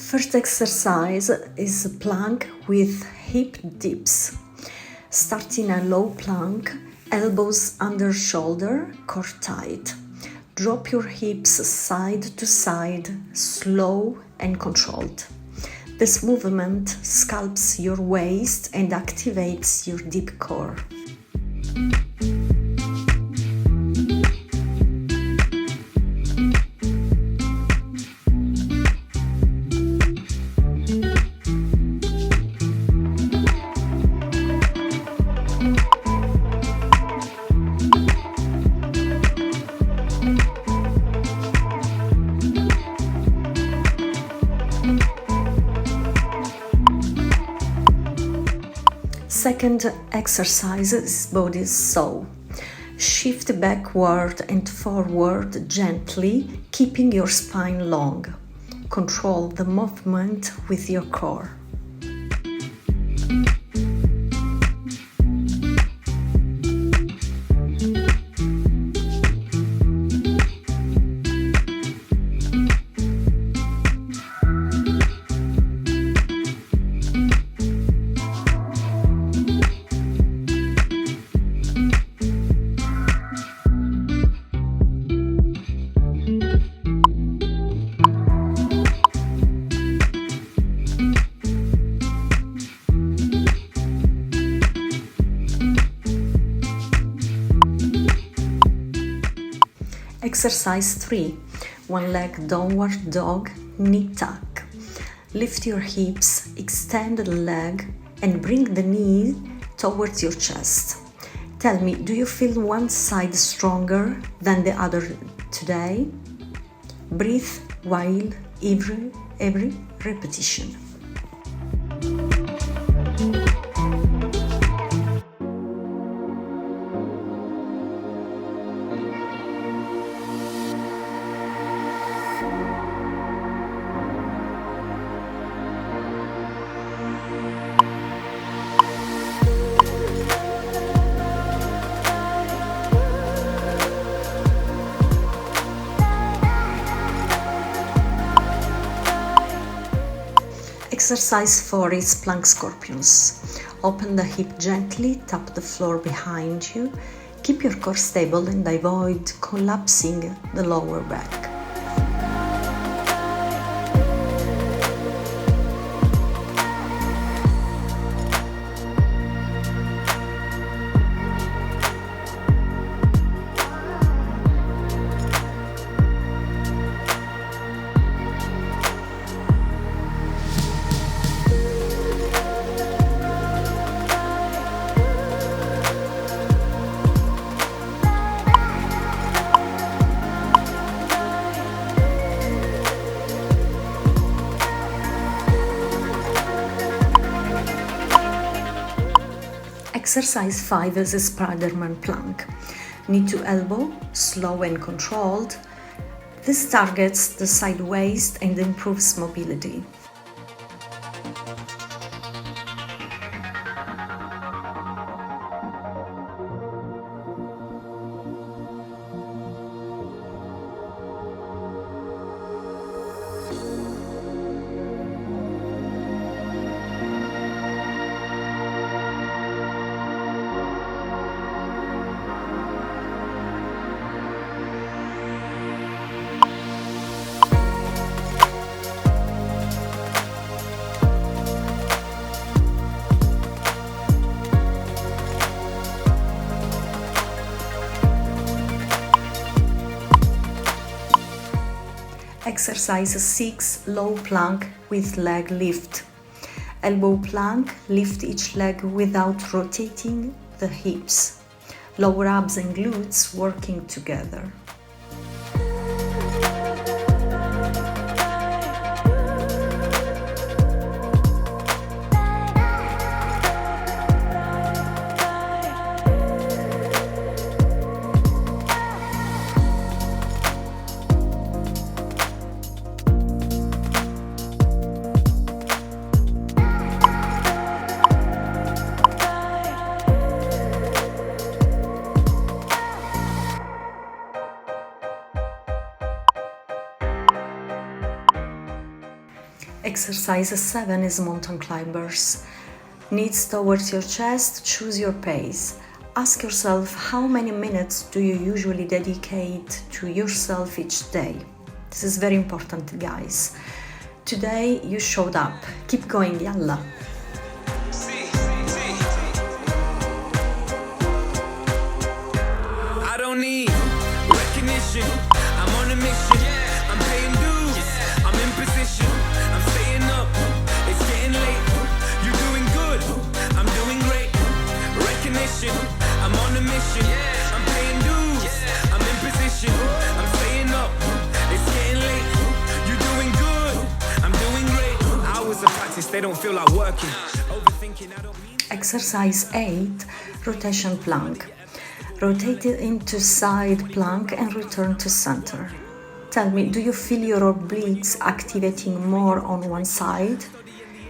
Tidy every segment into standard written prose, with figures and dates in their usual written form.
First exercise is plank with hip dips. Start in a low plank, elbows under shoulder, core tight. Drop your hips side to side, slow and controlled. This movement sculpts your waist and activates your deep core. Second exercise is body saw. Shift backward and forward gently, keeping your spine long. Control the movement with your core. Exercise 3. One leg downward dog, knee tuck. Lift your hips, extend the leg and bring the knee towards your chest. Tell me, do you feel one side stronger than the other today? Breathe while every repetition. Exercise 4 is plank scorpions. Open the hip gently, tap the floor behind you. Keep your core stable and avoid collapsing the lower back. Exercise 5 is a Spiderman plank. Knee to elbow, slow and controlled. This targets the side waist and improves mobility. Exercise 6, low plank with leg lift. Elbow plank, lift each leg without rotating the hips. Lower abs and glutes working together. Exercise 7 is mountain climbers. Knees towards your chest, choose your pace. Ask yourself how many minutes do you usually dedicate to yourself each day. This is very important, guys. Today you showed up. Keep going, yalla. I don't need recognition. I'm on a mission. I'm paying dues. I'm in position. I'm staying up. It's getting late. You're doing good. I'm doing great. Recognition. I'm on a mission. I'm paying dues. I'm in position. I'm staying up. It's getting late. You're doing good. I'm doing great. Hours of practice, they don't feel like working. Overthinking, I don't mean. Exercise 8, rotation plank. Rotate it into side plank and return to center. Tell me, do you feel your obliques activating more on one side?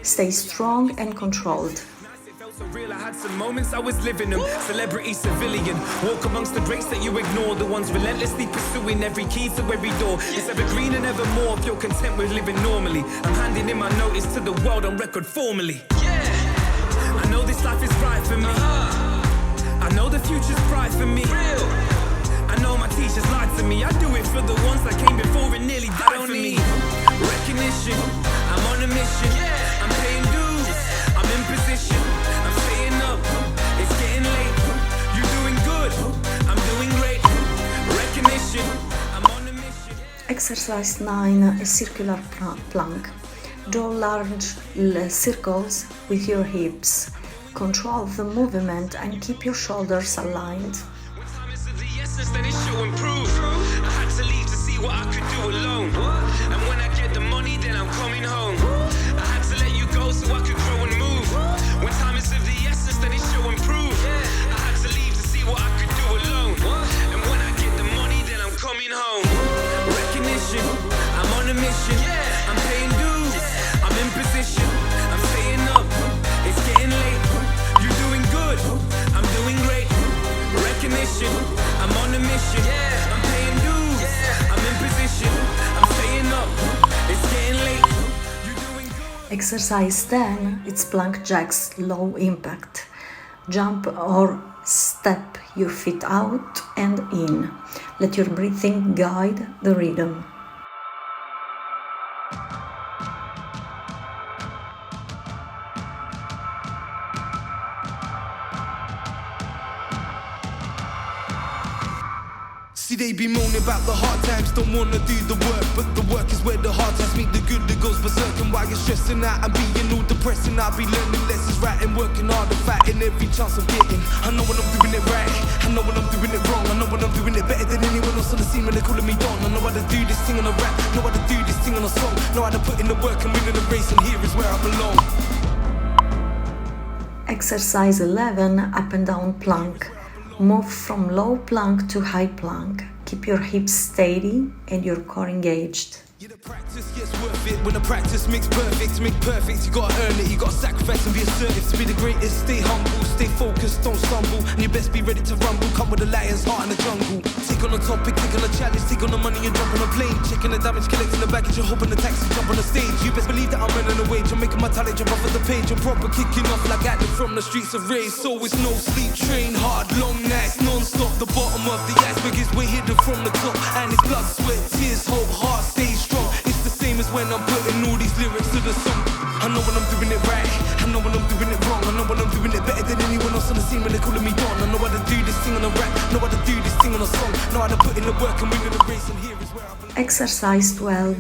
Stay strong and controlled. It felt so real, I had some moments I was living them. Celebrity, civilian, walk amongst the greats that you ignore. The ones relentlessly pursuing every key to every door. It's evergreen and evermore if you're content with living normally. I'm handing in my notice to the world on record formally. I know this life is right for me. I know the future's bright for me. I know my teachers lied to me. I do it for the ones that came before and nearly died for me. Recognition, I'm on a mission. I'm paying dues, I'm in position. I'm staying up, it's getting late. You're doing good, I'm doing great. Recognition, I'm on a mission. Exercise 9, a circular plank. Draw large circles with your hips. Control the movement and keep your shoulders aligned. When time is of the essence, then it should improve. I had to leave to see what I could do alone. And when I get the money, then I'm coming home. I had to let you go so I could grow and move. When time is of the essence, then it should improve. I had to leave to see what I could do alone. And when I get the money, then I'm coming home. Recognition, I'm on a mission. I'm paying dues, I'm in position. I'm staying up, it's getting late. You're doing good, I'm doing great. Recognition, I'm on a mission. I'm paying dues, I'm in position. I'm staying up, it's getting late. You're doing good. Exercise 10, it's plank jacks, low impact. Jump or step your feet out and in. Let your breathing guide the rhythm. See, they be moaning about the hard times, don't wanna do the work, but the work is where the hard times meet the good that goes berserk. And while you're stressing out and being all depressing, I'll be learning lessons, writing, working hard and fighting every chance I'm getting. I know when I'm doing it right, I know when I'm doing it wrong, I know when I'm doing it better than anyone else on the scene when they're calling me Don. I know how to do this thing on a rap, know how to do this thing on a song, know how to put in the work and win in the race, and here is where I belong. Exercise 11, up and down plank. Move from low plank to high plank. Keep your hips steady and your core engaged. Yeah, the practice gets worth it when the practice makes perfect. To make perfect, you gotta earn it, you gotta sacrifice and be assertive. To be the greatest, stay humble, stay focused, don't stumble. And you best be ready to rumble, come with a lion's heart in the jungle. Take on a topic, take on a challenge, take on the money and jump on a plane. Checking the damage, collecting the baggage, you're hoping the taxi, jump on the stage. You best believe that I'm running away, I'm making my talent jump off of the page. I'm proper kicking off like Atlas from the streets of Rage. So it's no sleep, train hard, long nights, non-stop. The bottom of the iceberg is way hidden from the top. And it's blood, sweat, tears, hope, heart, stay strong. It's the same as when I'm putting all these lyrics to the song. I know when I'm doing it right, I know when I'm doing it wrong. I know when I'm doing it better than anyone else on the scene when they're calling me Don. I know how to do this thing on a rap, know how to do this thing on a song, know how to put in the work and win in the race, and here is where I belong. Exercise 12,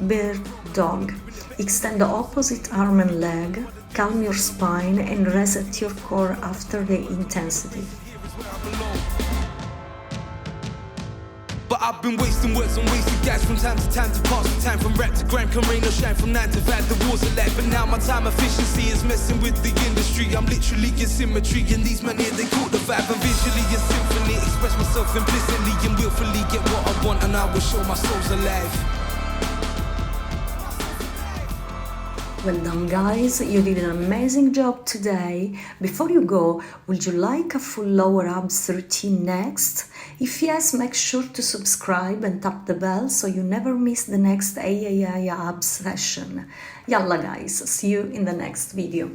bird dog. Extend the opposite arm and leg, calm your spine and reset your core after the intensity. But I've been wasting words and wasted gas from time to time to pass the time. From rap to grime, come rain or shine, from 9 to 5, the war's a life. But now my time efficiency is messing with the industry. I'm literally in symmetry, and these men here, they caught the vibe. And visually in symphony, express myself implicitly and willfully get what I want, and I will show my soul's alive. Well done guys, you did an amazing job today. Before you go, would you like a full lower abs routine next? If yes, make sure to subscribe and tap the bell so you never miss the next AAI abs session. Yalla guys, see you in the next video.